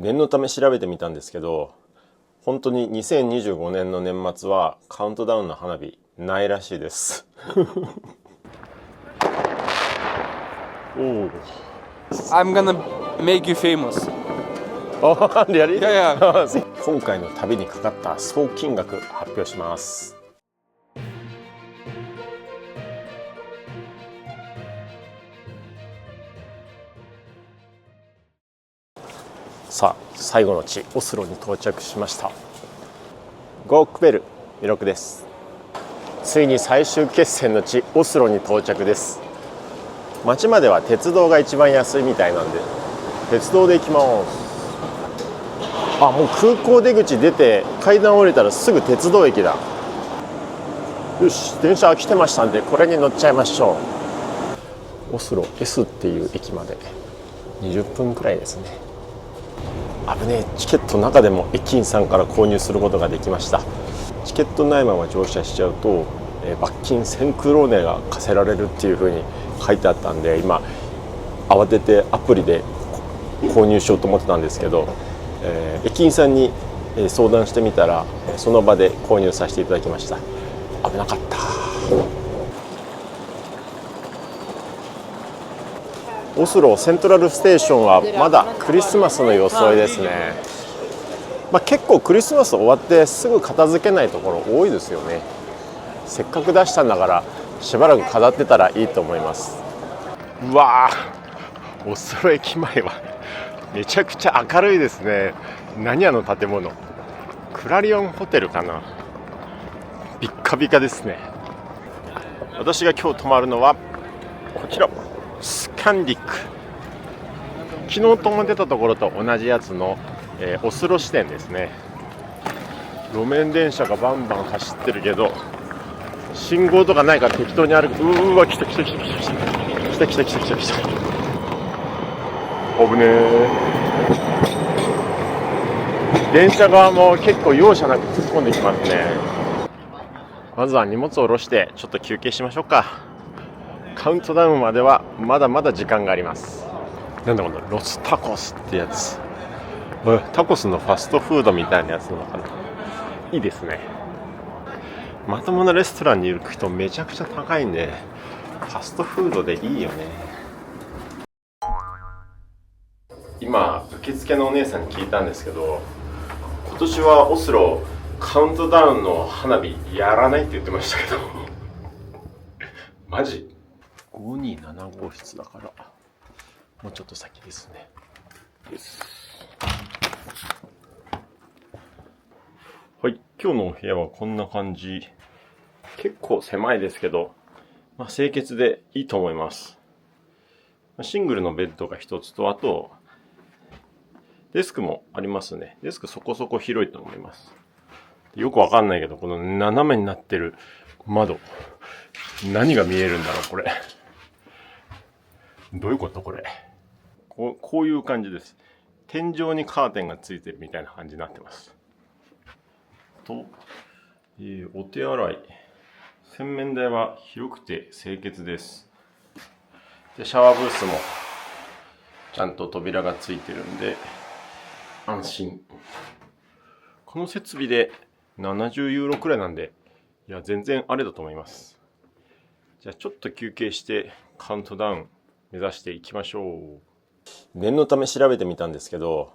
念のため調べてみたんですけど、本当に2025年の年末はカウントダウンの花火ないらしいですおお。I'm gonna make you famous. あ、やり？いやいや。今回の旅にかかった総金額発表します。さあ、最後の地オスロに到着しました。ゴークベル弥勒です。ついに最終決戦の地オスロに到着です。町までは鉄道が一番安いみたいなんで鉄道で行きます。あ、もう空港出口出て階段降りたらすぐ鉄道駅だ。よし、電車来てましたんでこれに乗っちゃいましょう。オスロ S っていう駅まで20分くらいですね。危ねえ、チケット中でも駅員さんから購入することができました。チケットないまま乗車しちゃうと罰金1000クローネが課せられるっていう風に書いてあったんで、今慌ててアプリで購入しようと思ってたんですけど、駅員さんに相談してみたらその場で購入させていただきました。危なかった。オスロセントラルステーションはまだクリスマスの装いですね。結構クリスマス終わってすぐ片付けないところ多いですよね。せっかく出したんだからしばらく飾ってたらいいと思います。うわー、オスロ駅前はめちゃくちゃ明るいですね。何あの建物、クラリオンホテルかな。ビッカビカですね。私が今日泊まるのはこちらスキャンディック。昨日泊まってたところと同じやつの、オスロ支店ですね。路面電車がバンバン走ってるけど信号とかないから適当に歩く。うわ、来た来た来た来た来た来た来た来た来た来た。危ねえ。電車側も結構容赦なく突っ込んできますね。まずは荷物を下ろしてちょっと休憩しましょうか。カウントダウンまではまだまだ時間があります。なんだこのロスタコスってやつ。タコスのファストフードみたいなやつなのかな。いいですね。まともなレストランに行く人めちゃくちゃ高いんでファストフードでいいよね。今受付のお姉さんに聞いたんですけど、今年はオスロカウントダウンの花火やらないって言ってましたけどマジ527号室だからもうちょっと先ですね。はい、今日のお部屋はこんな感じ。結構狭いですけど、清潔でいいと思います。シングルのベッドが一つと、あとデスクもありますね。デスクそこそこ広いと思います。よくわかんないけど、この斜めになってる窓、何が見えるんだろうこれ。どういうことこれ。こういう感じです。天井にカーテンがついてるみたいな感じになってます。と、お手洗い。洗面台は広くて清潔です。で、シャワーブースもちゃんと扉がついてるんで安心。この設備で70ユーロくらいなんで、いや全然あれだと思います。じゃあちょっと休憩してカウントダウン目指していきましょう。念のため調べてみたんですけど、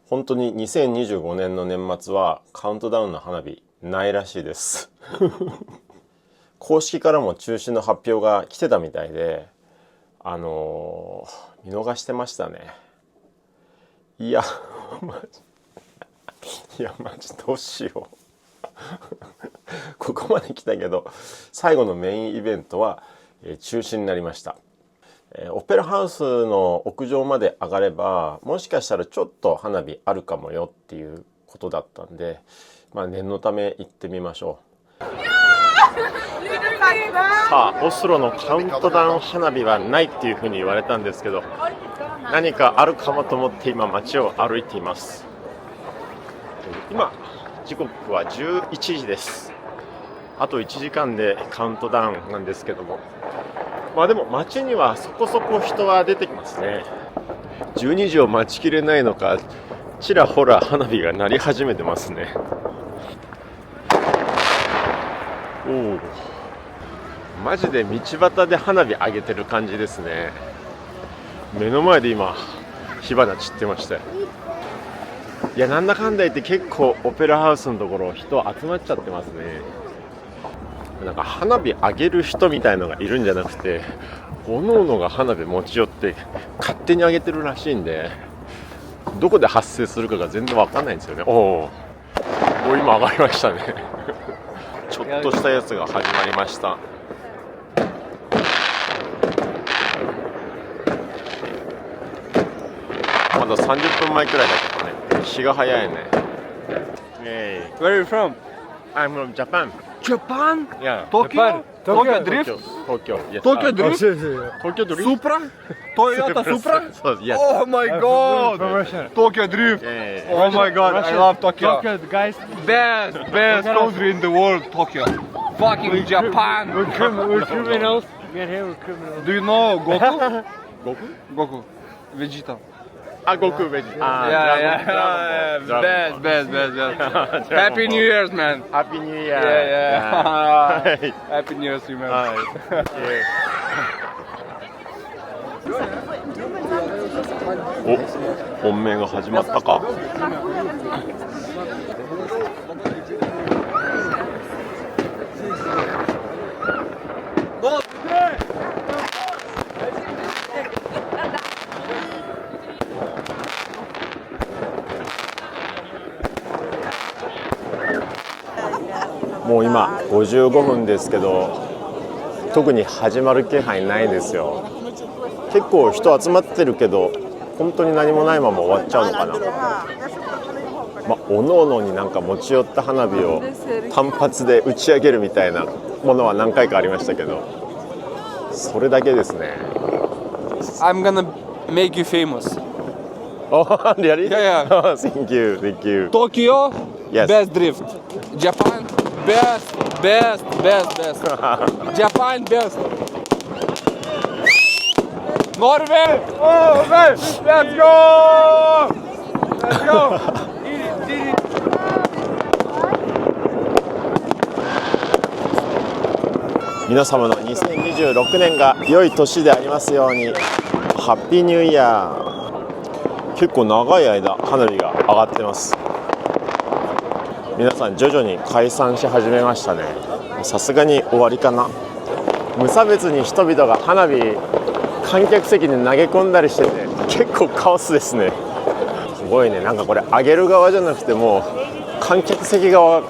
本当に2025年の年末はカウントダウンの花火ないらしいです公式からも中止の発表が来てたみたいで、見逃してましたね。いやマジどうしようここまで来たけど最後のメインイベントは中止になりました。オペラハウスの屋上まで上がればもしかしたらちょっと花火あるかもよっていうことだったんで、念のため行ってみましょう。さあ、オスロのカウントダウン花火はないっていうふうに言われたんですけど、何かあるかもと思って今街を歩いています。今時刻は11時です。あと1時間でカウントダウンなんですけども、でも街にはそこそこ人は出てきますね。12時を待ちきれないのかちらほら花火が鳴り始めてますね。おお、マジで道端で花火上げてる感じですね。目の前で今火花散ってましたよ。いや、なんだかんだ言って結構オペラハウスのところ人集まっちゃってますね。なんか花火上げる人みたいのがいるんじゃなくて、おのおのが花火持ち寄って勝手に上げてるらしいんで、どこで発生するかが全然わかんないんですよね。おお、今上がりましたね。ちょっとしたやつが始まりました。まだ30分前くらいだけどね、日が早いね。Where are you from? I'm from Japan. Japan? Yeah. Tokyo? Tokyo Drift? Tokyo. Yes. Tokyo Drift? Tokyo Drift. Supra? Toyota Supra? So, yes. Oh my god! Tokyo Drift! Yeah. Oh my god, I love Tokyo. Tokyo, guys. Best country in the world, Tokyo. Fucking Japan! We're criminals. Get here, we're criminals. Do you know Goku? Goku? Goku. Vegeta. Ah, Goku veggie. Ah, Yeah. Best. Happy New Year's, man. Happy New Year. Yeah. Happy New Year's, you man. はい。お、本命が始まったか。もう今55分ですけど、特に始まる気配ないですよ。結構人集まってるけど、本当に何もないまま終わっちゃうのかな。おのおのになんか持ち寄った花火を単発で打ち上げるみたいなものは何回かありましたけど、それだけですね。I'm gonna make you famous. Oh, really? Yeah. Oh, thank you. Tokyo, Yes. best drift. Japan, best. Japan, best. Norway! Oh, man! Let's go! Did it. 皆様の2026年が良い年でありますように。ハッピーニューイヤー。結構長い間花火が上がってます。皆さん徐々に解散し始めましたね。さすがに終わりかな。無差別に人々が花火観客席に投げ込んだりしてて、結構カオスですね。すごいね。なんかこれ上げる側じゃなくてもう観客席側。も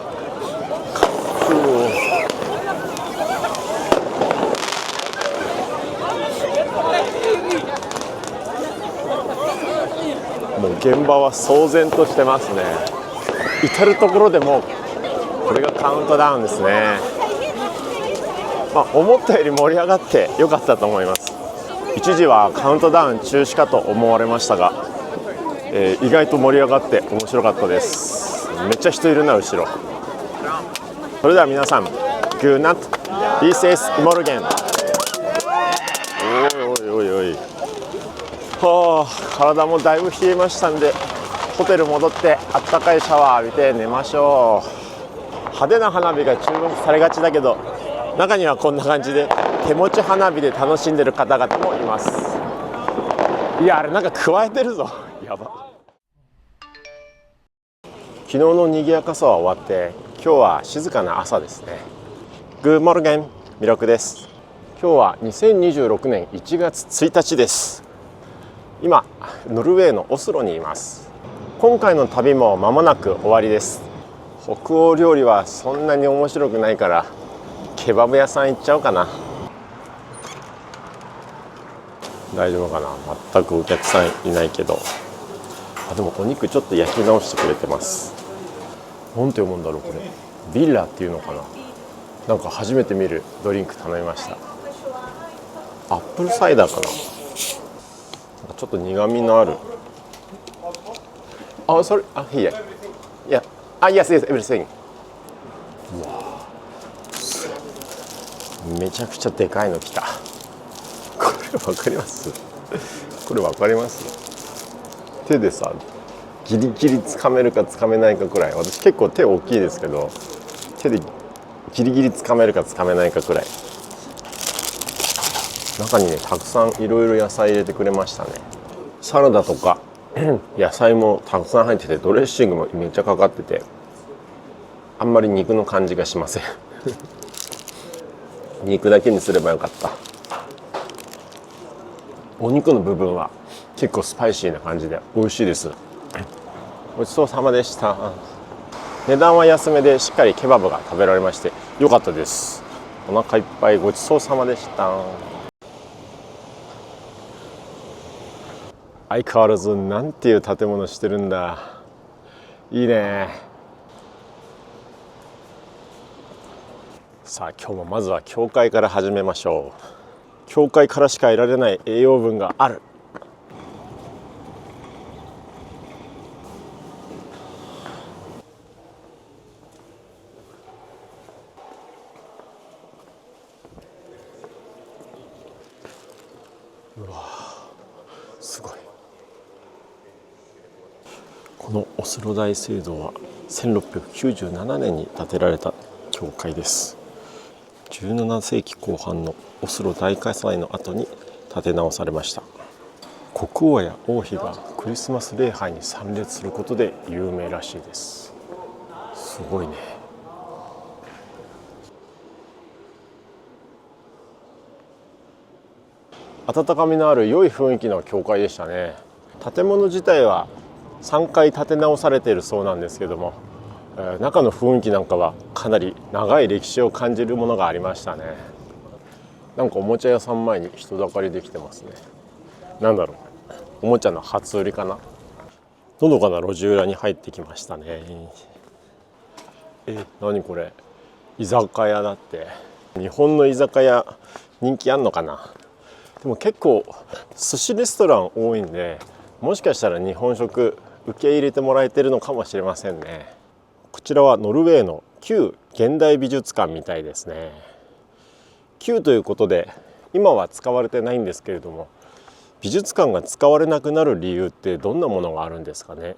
う現場は騒然としてますね。至る所でもうこれがカウントダウンですね。思ったより盛り上がってよかったと思います。一時はカウントダウン中止かと思われましたが、意外と盛り上がって面白かったです。めっちゃ人いるな後ろ。それでは皆さん、Good night. This is Morgan. おい。はあ、体もだいぶ冷えましたんで、ホテル戻ってあったかいシャワー浴びて寝ましょう。派手な花火が注目されがちだけど、中にはこんな感じで手持ち花火で楽しんでる方々もいます。いや、あれなんか加えてるぞ。やば。昨日の賑やかさは終わって、今日は静かな朝ですね。グッモルゲン、ミロクです。今日は2026年1月1日です。今ノルウェーのオスロにいます。今回の旅も間もなく終わりです。北欧料理はそんなに面白くないからケバブ屋さん行っちゃおうかな。大丈夫かな。全くお客さんいないけど、でもお肉ちょっと焼き直してくれてます。なんて読むんだろうこれ。ビッラっていうのかな。なんか初めて見るドリンク頼みました。アップルサイダーかな。ちょっと苦味のある。それ、here. Yeah. Yes, everything. うわ、めちゃくちゃでかいの来た。これわかります？これわかります？手でさ、ギリギリつかめるかつかめないかくらい。私結構手大きいですけど、手でギリギリつかめるかつかめないかくらい。中にねたくさんいろいろ野菜入れてくれましたね。サラダとか野菜もたくさん入ってて、ドレッシングもめっちゃかかってて、あんまり肉の感じがしません肉だけにすればよかった。お肉の部分は結構スパイシーな感じで美味しいです。ごちそうさまでした。値段は安めでしっかりケバブが食べられましてよかったです。お腹いっぱいごちそうさまでした。相変わらずなんていう建物してるんだ。いいね。さあ今日もまずは教会から始めましょう。教会からしか得られない栄養分がある。うわすごい。このオスロ大聖堂は1697年に建てられた教会です。17世紀後半のオスロ大火災の後に建て直されました。国王や王妃がクリスマス礼拝に参列することで有名らしいです。すごいね。温かみのある良い雰囲気の教会でしたね。建物自体は3回建て直されているそうなんですけども、中の雰囲気なんかはかなり長い歴史を感じるものがありましたね。なんかおもちゃ屋さん前に人だかりできてますね。なんだろう、おもちゃの初売りかな。のどかな路地裏に入ってきましたね。何これ、居酒屋だって。日本の居酒屋人気あんのかな。でも結構寿司レストラン多いんで、もしかしたら日本食受け入れてもらえてるのかもしれませんね。こちらはノルウェーの旧現代美術館みたいですね。旧ということで今は使われてないんですけれども、美術館が使われなくなる理由ってどんなものがあるんですかね。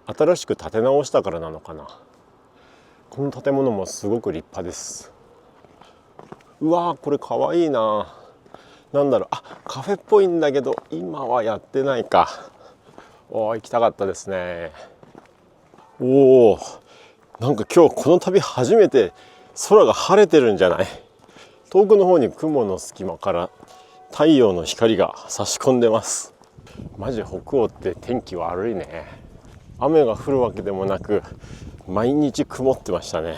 新しく建て直したからなのかな。この建物もすごく立派です。うわー、これかわいいな。なんだろう、カフェっぽいんだけど今はやってないか。行きたかったですね。おお、なんか今日この旅初めて空が晴れてるんじゃない。遠くの方に雲の隙間から太陽の光が差し込んでます。マジ北欧って天気悪いね。雨が降るわけでもなく毎日曇ってましたね。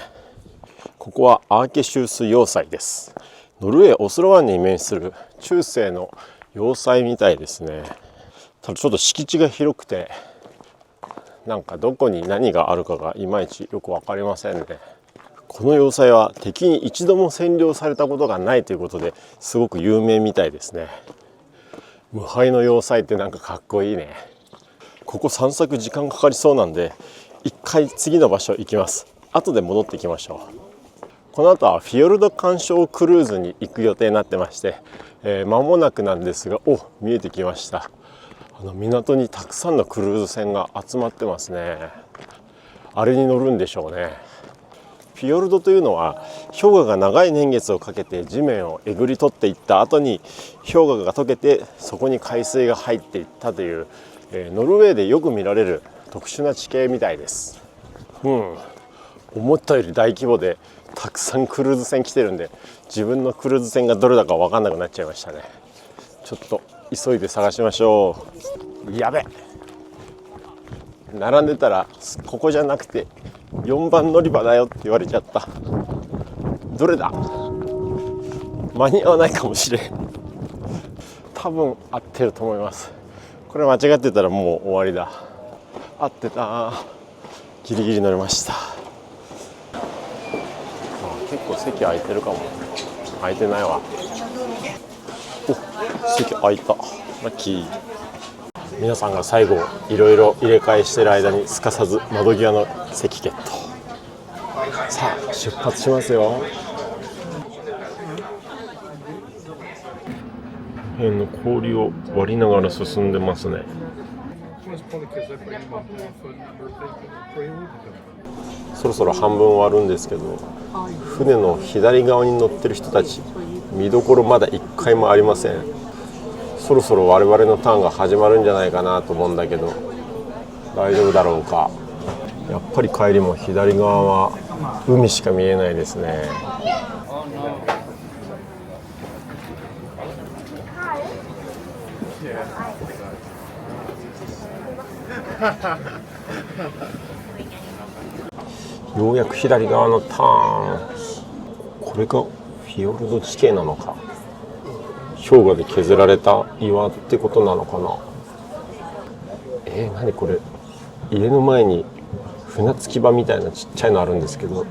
ここはアーケシュース要塞です。ノルウェーオスロ湾に面する中世の要塞みたいですね。ただちょっと敷地が広くて、なんかどこに何があるかがいまいちよく分かりませんね。この要塞は敵に一度も占領されたことがないということですごく有名みたいですね。無敗の要塞ってなんかかっこいいね。ここ散策時間かかりそうなんで一回次の場所行きます。後で戻ってきましょう。この後はフィヨルド鑑賞クルーズに行く予定になってまして、間もなくなんですが、見えてきました。港にたくさんのクルーズ船が集まってますね。あれに乗るんでしょうね。フィヨルドというのは氷河が長い年月をかけて地面をえぐり取っていった後に氷河が溶けてそこに海水が入っていったという、ノルウェーでよく見られる特殊な地形みたいです。思ったより大規模でたくさんクルーズ船来てるんで、自分のクルーズ船がどれだか分かんなくなっちゃいましたね。ちょっと急いで探しましょう。やべ、並んでたらここじゃなくて4番乗り場だよって言われちゃった。どれだ、間に合わないかもしれん。多分合ってると思います。これ間違ってたらもう終わりだ。合ってた。ギリギリ乗れました。結構席空いてるかも。空いてないわ。席空いた。ラッキー。皆さんが最後いろいろ入れ替えしてる間にすかさず窓際の席ゲット。さあ出発しますよ。辺の氷を割りながら進んでますね。そろそろ半分終わるんですけど、船の左側に乗ってる人たち、見どころまだ1回もありません。そろそろ我々のターンが始まるんじゃないかなと思うんだけど、大丈夫だろうか。やっぱり帰りも左側は海しか見えないですね。ようやく左側のターン、これがフィヨルド地形なのか、氷河で削られた岩ってことなのかな。何これ、家の前に船着き場みたいなちっちゃいのあるんですけど、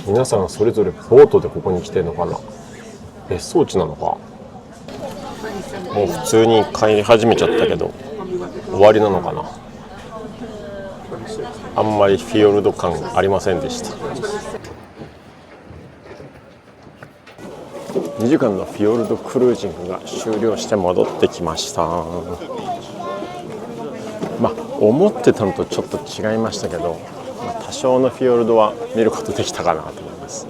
皆さんそれぞれボートでここに来てるのかな。別荘地なのか。もう普通に帰り始めちゃったけど終わりなのかな。あんまりフィヨルド感ありませんでした。2時間のフィヨルドクルージングが終了して戻ってきました。思ってたのとちょっと違いましたけど、多少のフィヨルドは見ることできたかなと思います。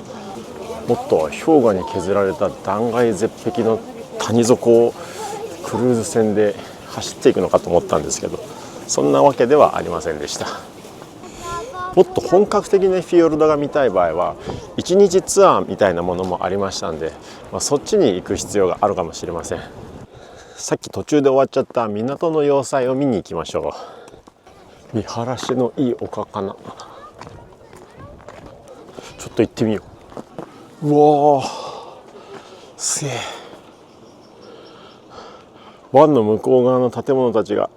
もっと氷河に削られた断崖絶壁の谷底をクルーズ船で走っていくのかと思ったんですけど、そんなわけではありませんでした。もっと本格的なフィヨルドが見たい場合は1日ツアーみたいなものもありましたんで、そっちに行く必要があるかもしれません。さっき途中で終わっちゃった港の要塞を見に行きましょう。見晴らしのいい丘かな。ちょっと行ってみよう。うわー、すげえ。湾の向こう側の建物たちが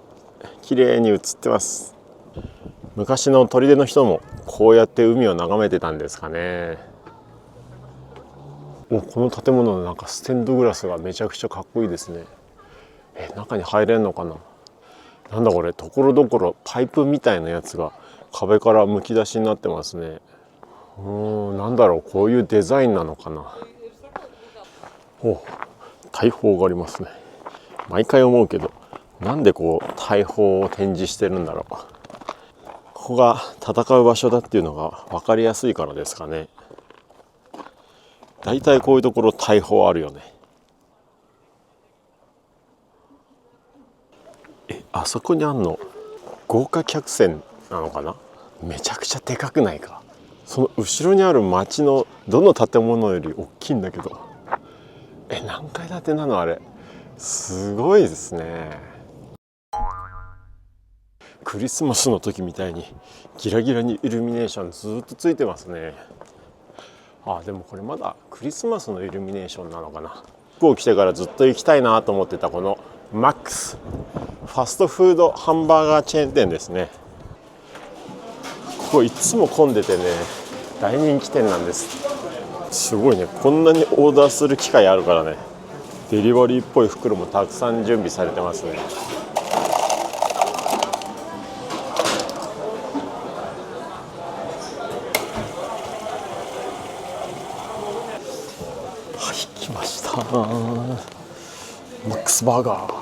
綺麗に映ってます。昔の砦の人もこうやって海を眺めてたんですかね。この建物のステンドグラスがめちゃくちゃかっこいいですね。中に入れるのかな。なんだこれ、ところどころパイプみたいなやつが壁からむき出しになってますね。なんだろう、こういうデザインなのかな。大砲がありますね。毎回思うけど、なんで大砲を展示してるんだろう。ここが戦う場所だっていうのが分かりやすいからですかね。だいたいこういうところ大砲あるよね。あそこにあんの豪華客船なのかな。めちゃくちゃでかくないか。その後ろにある町のどの建物より大きいんだけど、何階建てなのあれ。すごいですね。クリスマスの時みたいにギラギラにイルミネーションずっとついてますね。でもこれまだクリスマスのイルミネーションなのかな。ここ来てからずっと行きたいなと思ってたこのマックスファストフードハンバーガーチェーン店ですね。ここいつも混んでてね、大人気店なんです。すごいね、こんなにオーダーする機会あるからね。デリバリーっぽい袋もたくさん準備されてますね。来ました。マックスバーガー。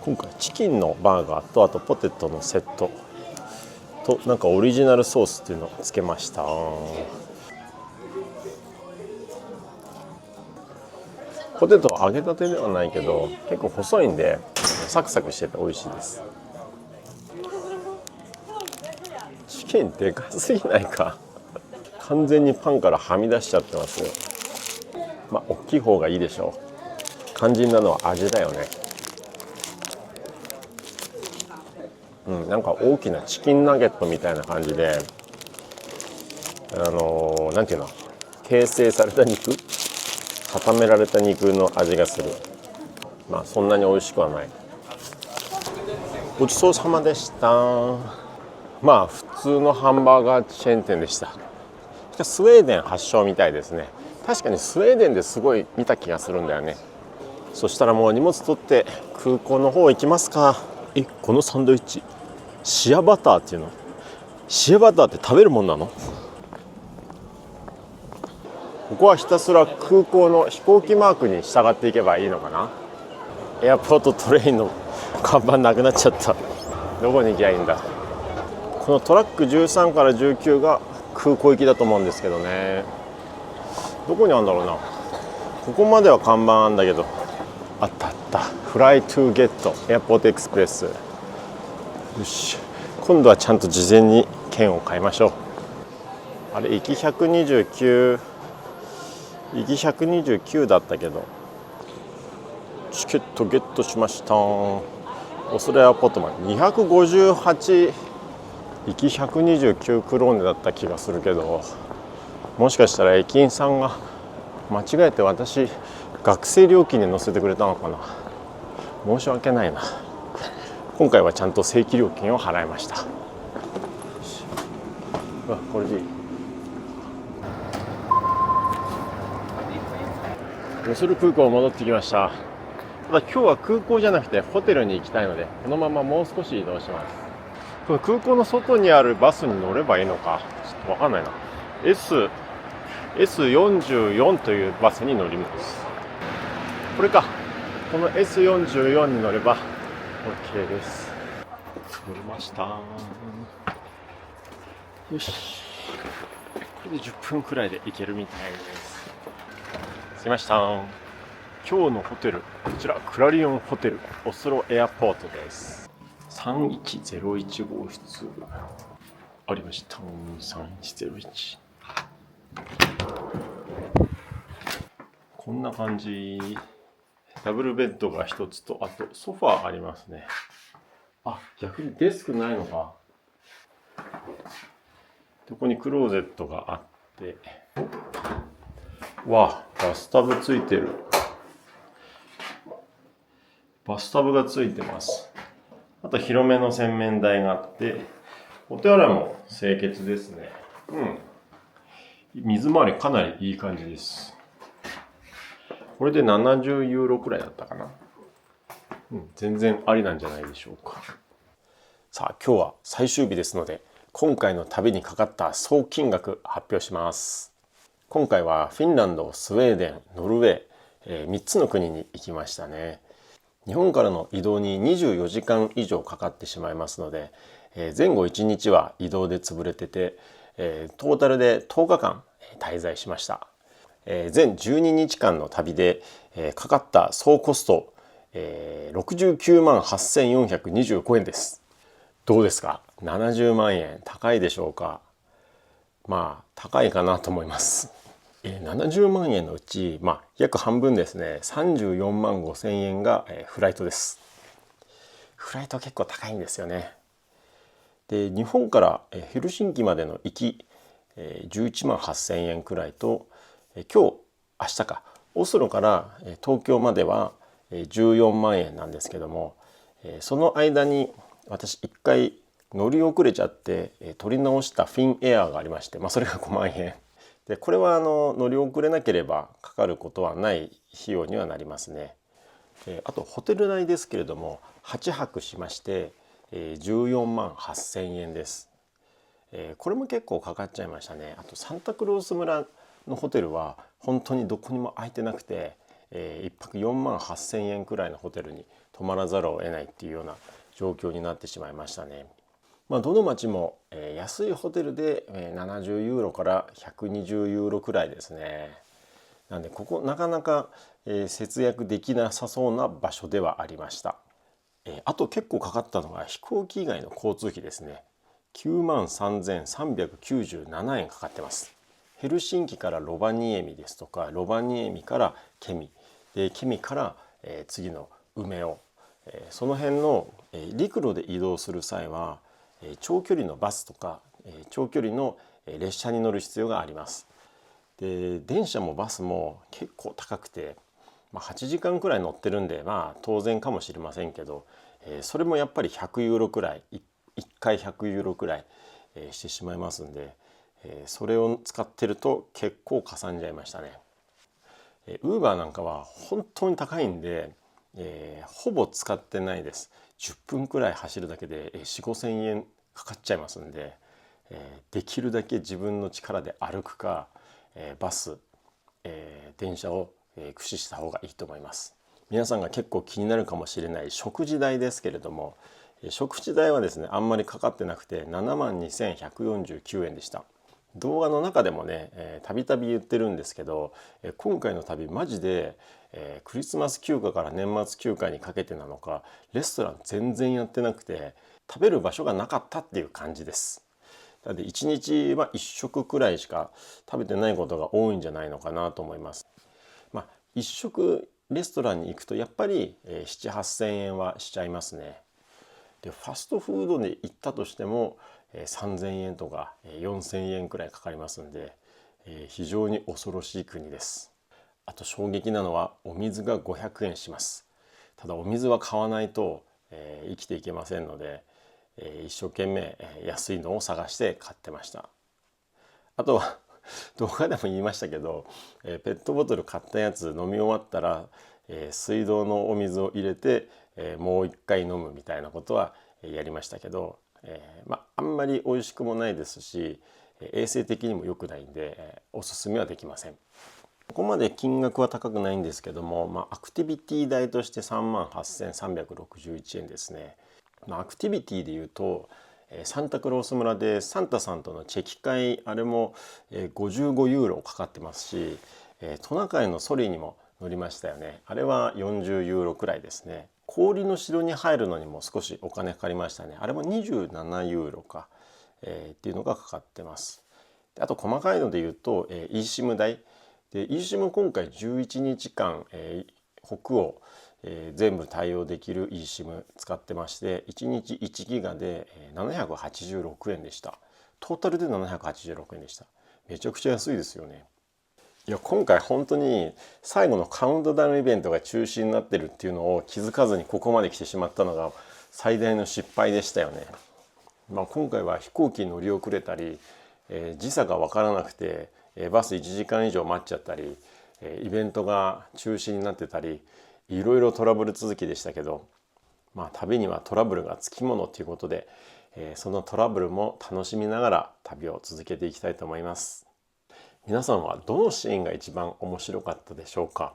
今回チキンのバーガーとあとポテトのセットとオリジナルソースっていうのをつけました。ポテト揚げたてではないけど結構細いんでサクサクしてて美味しいです。チキンでかすぎないか。完全にパンからはみ出しちゃってますよ。大きい方がいいでしょう。肝心なのは味だよね。大きなチキンナゲットみたいな感じで、なんていうの、形成された肉、固められた肉の味がする。そんなに美味しくはない。ごちそうさまでした。普通のハンバーガーチェーン店でした。スウェーデン発祥みたいですね。確かにスウェーデンですごい見た気がするんだよね。そしたらもう荷物取って空港の方行きますか。このサンドイッチシアバターっていうの。シアバターって食べるもんなの？ここはひたすら空港の飛行機マークに従っていけばいいのかな。エアポートトレインの看板なくなっちゃった。どこに行きゃいいんだ。このトラック13から19が空港行きだと思うんですけどね。どこにあるんだろうな。ここまでは看板あんだけど、あったあった。フライトゥーゲットエアポートエクスプレス。よし、今度はちゃんと事前に券を買いましょう。あれ行き129だったけど、チケットゲットしました。オスロエアポートまで258、行き129クローネだった気がするけど、もしかしたら駅員さんが間違えて私学生料金で乗せてくれたのかな。申し訳ないな。今回はちゃんと正規料金を払いました。これでいい。オスロ空港戻ってきました。ただ今日は空港じゃなくてホテルに行きたいので、このままもう少し移動します。この空港の外にあるバスに乗ればいいのかちょっとわかんないな。S44 というバスに乗ります。これか。この S44 に乗れば OK です。乗りました。よし。これで10分くらいで行けるみたいです。着きました。今日のホテル、こちらクラリオンホテルオスロエアポートです。3101号室ありました。3101。こんな感じ。ダブルベッドが一つと、あとソファーありますね。あ、逆にデスクないのか。ここにクローゼットがあって、わあ、バスタブついてる。バスタブがついてます。あと広めの洗面台があって、お手洗いも清潔ですね。水回りかなりいい感じです。これで70ユーロくらいだったかな。全然ありなんじゃないでしょうか。さあ、今日は最終日ですので、今回の旅にかかった総金額発表します。今回はフィンランド、スウェーデン、ノルウェー、3つの国に行きましたね。日本からの移動に24時間以上かかってしまいますので、前後1日は移動で潰れてて、トータルで10日間滞在しました。全12日間の旅で、かかった総コスト、69万8425円です。どうですか？70万円高いでしょうか？まあ高いかなと思います。70万円のうち、約半分ですね、34万5千円がフライトです。フライト結構高いんですよね。で、日本からヘルシンキまでの行き11万8千円くらいと、明日かオスロから東京までは14万円なんですけども、その間に私1回乗り遅れちゃって取り直したフィンエアーがありまして、それが5万円で、これは乗り遅れなければかかることはない費用にはなりますね。あとホテル代ですけれども8泊しまして14万8千円です。これも結構かかっちゃいましたね。あとサンタクロース村のホテルは本当にどこにも空いてなくて、1泊4万8千円くらいのホテルに泊まらざるを得ないっていうような状況になってしまいましたね。どの町も安いホテルで70ユーロから120ユーロくらいですね。なんでここなかなか節約できなさそうな場所ではありました。あと結構かかったのが飛行機以外の交通費ですね。9万3397円かかってます。ヘルシンキからロバニエミですとか、ロバニエミからケミで、ケミから次のウメオ、その辺の陸路で移動する際は長距離のバスとか長距離の列車に乗る必要があります。で、電車もバスも結構高くて、8時間くらい乗ってるんで当然かもしれませんけど、それもやっぱり100ユーロくらい、1回100ユーロくらいしてしまいますんで、それを使ってると結構かさんじゃいましたね。ウーバーなんかは本当に高いんで、ほぼ使ってないです。10分くらい走るだけで4、5千円かかっちゃいますんで、できるだけ自分の力で歩くか、バス、電車を駆使した方がいいと思います。皆さんが結構気になるかもしれない食事代ですけれども、食事代はですねあんまりかかってなくて72,149円でした。動画の中でもねたびたび言ってるんですけど、今回の旅マジで、クリスマス休暇から年末休暇にかけてなのかレストラン全然やってなくて食べる場所がなかったっていう感じです。なので1日1食くらいしか食べてないことが多いんじゃないのかなと思います。1食レストランに行くとやっぱり7、8,000円はしちゃいますね。でファストフードで行ったとしても3,000円とか4,000円くらいかかりますんで、非常に恐ろしい国です。あと衝撃なのはお水が500円します。ただお水は買わないと生きていけませんので一生懸命安いのを探して買ってました。あとは動画でも言いましたけどペットボトル買ったやつ飲み終わったら水道のお水を入れてもう一回飲むみたいなことはやりましたけど、あんまり美味しくもないですし衛生的にも良くないんでおすすめはできません。ここまで金額は高くないんですけども、アクティビティ代として38,361円ですね。アクティビティでいうとサンタクロース村でサンタさんとのチェキ会、あれも55ユーロかかってますし、トナカイのソリにも乗りましたよね。あれは40ユーロくらいですね。氷の城に入るのにも少しお金かかりましたね。あれも27ユーロか、っていうのがかかってます。あと細かいので言うと、eSIM 代で eSIM 今回11日間、北欧全部対応できる eSIM 使ってまして、1日1ギガで786円でした。トータルで786円でした。めちゃくちゃ安いですよね。いや今回本当に最後のカウントダウンイベントが中止になってるっていうのを気づかずにここまで来てしまったのが最大の失敗でしたよね。今回は飛行機に乗り遅れたり、時差が分からなくてバス1時間以上待っちゃったり、イベントが中止になってたり、いろいろトラブル続きでしたけど、旅にはトラブルがつきものということで、そのトラブルも楽しみながら旅を続けていきたいと思います。皆さんはどのシーンが一番面白かったでしょうか。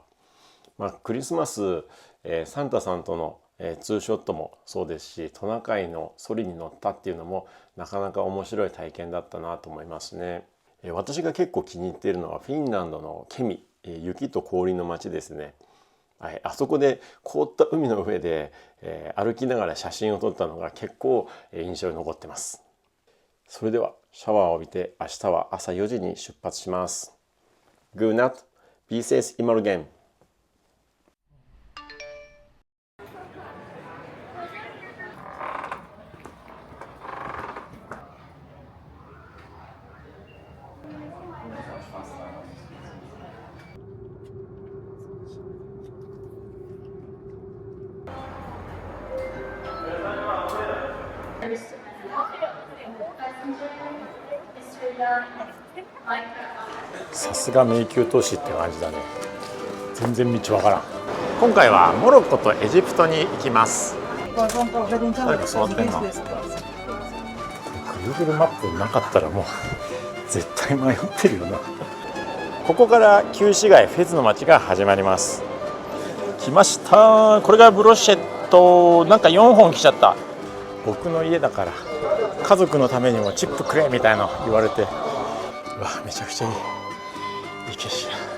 クリスマス、サンタさんとのツーショットもそうですし、トナカイのソリに乗ったっていうのもなかなか面白い体験だったなと思いますね。私が結構気に入っているのはフィンランドのケミ、雪と氷の街ですね。あそこで凍った海の上で歩きながら写真を撮ったのが結構印象に残ってます。それではシャワーを浴びて明日は朝4時に出発します。Good night, be safe i morgen。さすが迷宮都市って感じだね。全然道わからん。今回はモロッコとエジプトに行きます。誰か座ってんな。Google マップなかったらもう絶対迷ってるよな。ここから旧市街フェズの街が始まります。来ました。これがブロシェット。なんか4本来ちゃった。僕の家だから家族のためにもチップくれみたいなの言われて、うわめちゃくちゃいい景色だ。